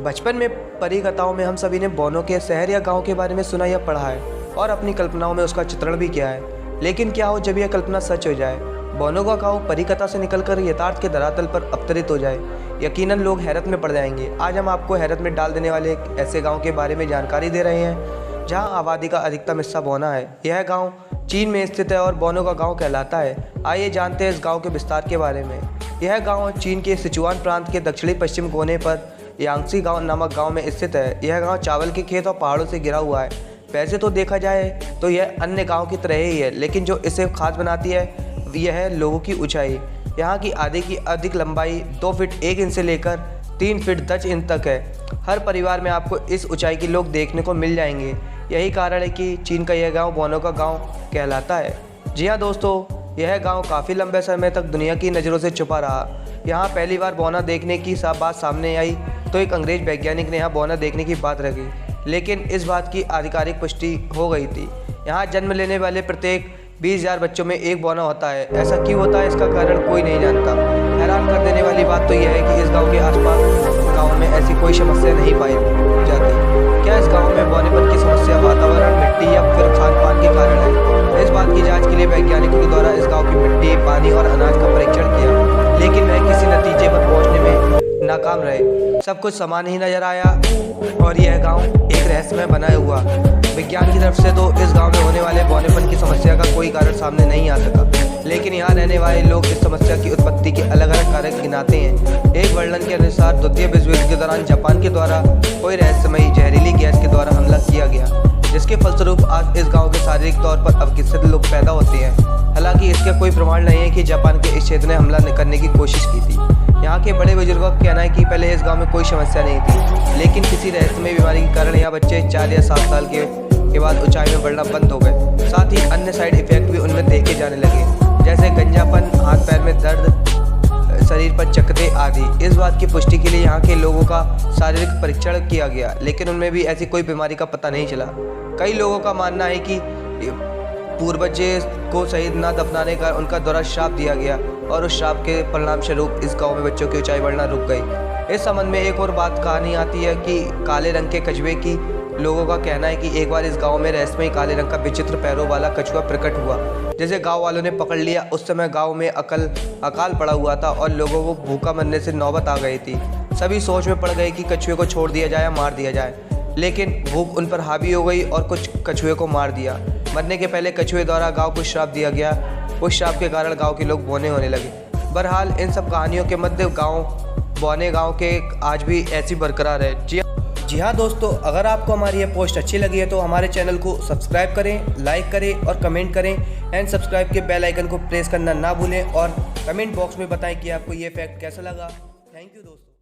बचपन में परी कथाओं में हम सभी ने बौनों के शहर या गांव के बारे में सुना या पढ़ा है और अपनी कल्पनाओं में उसका चित्रण भी किया है। लेकिन क्या हो जब यह कल्पना सच हो जाए, बौनों का गांव परी कथा से निकलकर यथार्थ के धरातल पर अवतरित हो जाए? यकीनन लोग हैरत में पड़ जाएंगे। आज हम आपको हैरत में डाल देने वाले एक ऐसे गाँव के बारे में जानकारी दे रहे हैं जहाँ आबादी का अधिकतम हिस्सा बौना है। यह गाँव चीन में स्थित है और बौनों का गाँव कहलाता है। आइए जानते हैं इस गाँव के विस्तार के बारे में। यह गाँव चीन के सिचुआन प्रांत के दक्षिणी पश्चिम कोने पर यांगसी गांव नामक गांव में स्थित है। यह गांव चावल के खेत और पहाड़ों से घिरा हुआ है। वैसे तो देखा जाए तो यह अन्य गांव की तरह ही है, लेकिन जो इसे खास बनाती है यह है लोगों की ऊंचाई। यहाँ की आधे की अधिक लंबाई 2 फीट 1 इंच से लेकर 3 फीट 10 इंच तक है। हर परिवार में आपको इस ऊंचाई के लोग देखने को मिल जाएंगे। यही कारण है कि चीन का यह गाँव बौनों का गाँव कहलाता है। जी हाँ दोस्तों, यह गाँव काफ़ी लंबे समय तक दुनिया की नज़रों से छुपा रहा। यहाँ पहली बार बौना देखने की बात सामने आई तो एक अंग्रेज वैज्ञानिक ने यहाँ बौना देखने की बात रखी, लेकिन इस बात की आधिकारिक पुष्टि हो गई थी। यहाँ जन्म लेने वाले प्रत्येक 20,000 बच्चों में एक बौना होता है। ऐसा क्यों होता है, इसका कारण कोई नहीं जानता। हैरान कर देने वाली बात तो यह है कि इस गांव के आसपास गांव में ऐसी कोई समस्या नहीं पाई जाती। क्या इस गांव में बौनेपन की समस्या वातावरण, मिट्टी या फिर खान पान के कारण है? इस बात की जाँच के लिए वैज्ञानिकों के द्वारा इस गाँव की मिट्टी, पानी और अनाज का परीक्षण किया, लेकिन वह किसी नतीजे पर पहुँचने में नाकाम रहे। सब कुछ समान ही नजर आया और यह गांव एक रहस्यमय बना हुआ। विज्ञान की तरफ से तो इस गांव में होने वाले बौनेपन की समस्या का कोई कारण सामने नहीं आ सका, लेकिन यहाँ रहने वाले लोग इस समस्या की उत्पत्ति के अलग अलग कारक गिनाते हैं। एक वर्णन के अनुसार द्वितीय विश्व युद्ध के दौरान जापान के द्वारा कोई रहस्यमयी जहरीली गैस के द्वारा हमला किया गया, जिसके फलस्वरूप आज इस गाँव के शारीरिक तौर पर अविकसित लोग पैदा होते हैं। हालांकि इसका कोई प्रमाण नहीं है कि जापान के इस क्षेत्र ने हमला करने की कोशिश की थी। यहाँ के बड़े बुजुर्गों का कहना है कि पहले इस गांव में कोई समस्या नहीं थी, लेकिन किसी रहस्यमय बीमारी के कारण यहाँ बच्चे 4 या 7 साल के बाद ऊंचाई में बढ़ना बंद हो गए। साथ ही अन्य साइड इफेक्ट भी उनमें देखे जाने लगे, जैसे गंजापन, हाथ पैर में दर्द, शरीर पर चकत्ते आदि। इस बात की पुष्टि के लिए यहाँ के लोगों का शारीरिक परीक्षण किया गया, लेकिन उनमें भी ऐसी कोई बीमारी का पता नहीं चला। कई लोगों का मानना है कि पूर्वजे को शहीद न दफनाने का उनका द्वारा श्राप दिया गया और उस श्राप के परिणाम स्वरूप इस गांव में बच्चों की ऊंचाई बढ़ना रुक गई। इस संबंध में एक और बात कहानी आती है कि काले रंग के कछुए की लोगों का कहना है कि एक बार इस गांव में रहस्यमय काले रंग का विचित्र पैरों वाला कछुआ प्रकट हुआ, जिसे गांव वालों ने पकड़ लिया। उस समय गांव में अकाल पड़ा हुआ था और लोगों को भूखा मरने से नौबत आ गई थी। सभी सोच में पड़ गए कि कछुए को छोड़ दिया जाए या मार दिया जाए, लेकिन भूख उन पर हावी हो गई और कुछ कछुए को मार दिया। मरने के पहले कछुए द्वारा गांव को श्राप दिया गया। उस श्राप के कारण गांव के लोग बौने होने लगे। बहरहाल इन सब कहानियों के मध्य बौने गांव के आज भी ऐसी बरकरार है। जी हाँ दोस्तों, अगर आपको हमारी ये पोस्ट अच्छी लगी है तो हमारे चैनल को सब्सक्राइब करें, लाइक करें और कमेंट करें एंड सब्सक्राइब के बेल आइकन को प्रेस करना ना भूलें और कमेंट बॉक्स में बताएं कि आपको ये फैक्ट कैसा लगा। थैंक यू दोस्तों।